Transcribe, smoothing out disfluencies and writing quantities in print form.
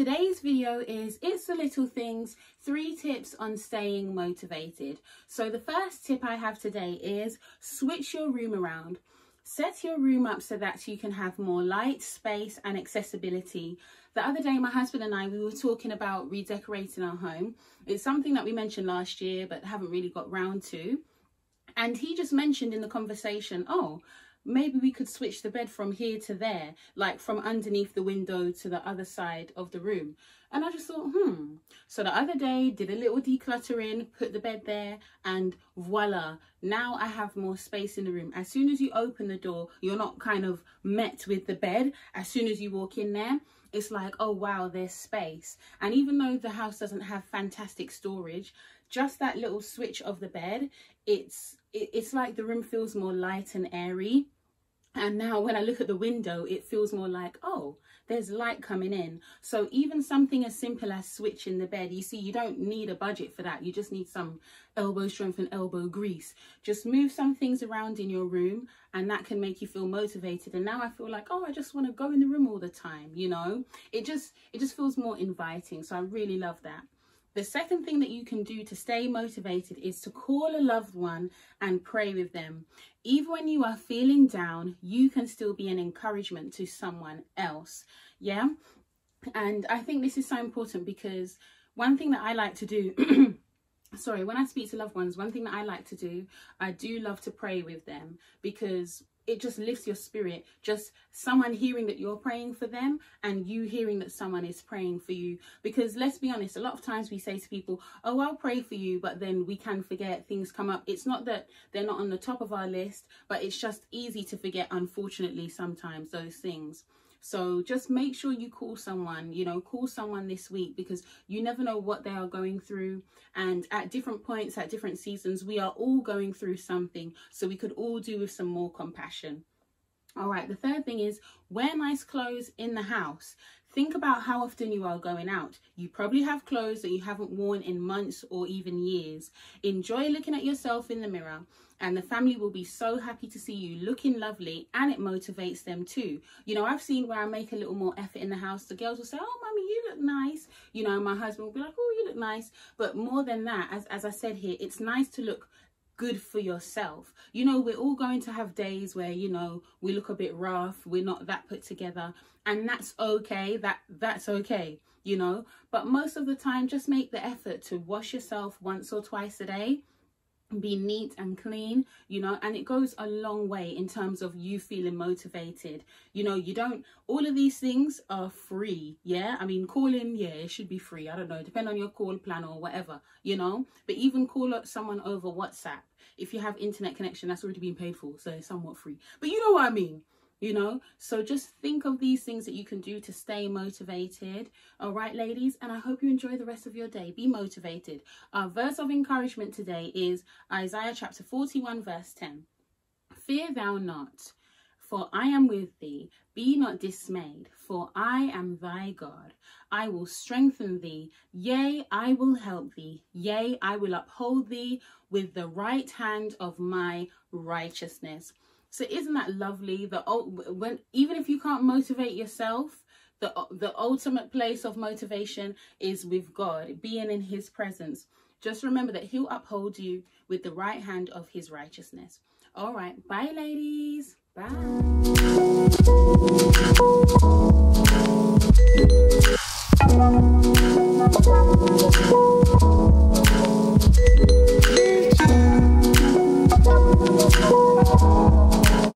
today's video is It's the Little Things, 3 tips on staying motivated. So the first tip I have today is switch your room around. Set your room up so that you can have more light, space and accessibility. The other day, my husband and I, we were talking about redecorating our home. It's something that we mentioned last year, but haven't really got round to. And he just mentioned in the conversation, oh, maybe we could switch the bed from here to there, like from underneath the window to the other side of the room. And I just thought, So the other day, did a little decluttering, put the bed there, and voila, now I have more space in the room. As soon as you open the door, you're not kind of met with the bed. As soon as you walk in there, it's like, oh wow, there's space. And even though the house doesn't have fantastic storage, just that little switch of the bed, it's like the room feels more light and airy. And now when I look at the window, it feels more like, oh, there's light coming in. So even something as simple as switching the bed, you see, you don't need a budget for that. You just need some elbow strength and elbow grease. Just move some things around in your room and that can make you feel motivated. And now I feel like, oh, I just want to go in the room all the time, you know. It just feels more inviting. So I really love that. The second thing that you can do to stay motivated is to call a loved one and pray with them. Even when you are feeling down, you can still be an encouragement to someone else. Yeah. And I think this is so important because one thing that I like to do, sorry, when I speak to loved ones, one thing that I like to do, I do love to pray with them because it just lifts your spirit. Just someone hearing that you're praying for them and you hearing that someone is praying for you. Because let's be honest, a lot of times we say to people, oh, I'll pray for you, but then we can forget, things come up. It's not that they're not on the top of our list, but it's just easy to forget, unfortunately, sometimes those things. So just make sure you call someone, you know, call someone this week because you never know what they are going through. And at different points, at different seasons, we are all going through something. So we could all do with some more compassion. All right, the third thing is wear nice clothes in the house. Think about how often you are going out. You probably have clothes that you haven't worn in months or even years. Enjoy looking at yourself in the mirror and the family will be so happy to see you looking lovely and it motivates them too. You know, I've seen where I make a little more effort in the house. The girls will say, oh, mommy, you look nice. You know, my husband will be like, oh, you look nice. But more than that, as I said here, it's nice to look good for yourself. You know, we're all going to have days where, you know, we look a bit rough, we're not that put together, and that's okay. That's okay, you know. But most of the time, just make the effort to wash yourself once or twice a day. Be neat and clean, you know, and it goes a long way in terms of you feeling motivated. You know, you don't, all of these things are free. Yeah, I mean, calling, yeah, it should be free. I don't know, depend on your call plan or whatever, you know. But even call up someone over WhatsApp, if you have internet connection, that's already been paid for, so it's somewhat free. But you know what I mean, you know. So just think of these things that you can do to stay motivated. All right, ladies, and I hope you enjoy the rest of your day. Be motivated. Our verse of encouragement today is Isaiah chapter 41 verse 10. Fear thou not, for I am with thee. Be not dismayed, for I am thy God. I will strengthen thee. Yea, I will help thee. Yea, I will uphold thee with the right hand of my righteousness. So isn't that lovely? Even if you can't motivate yourself, the ultimate place of motivation is with God, being in his presence. Just remember that he'll uphold you with the right hand of his righteousness. All right. Bye, ladies. Bye.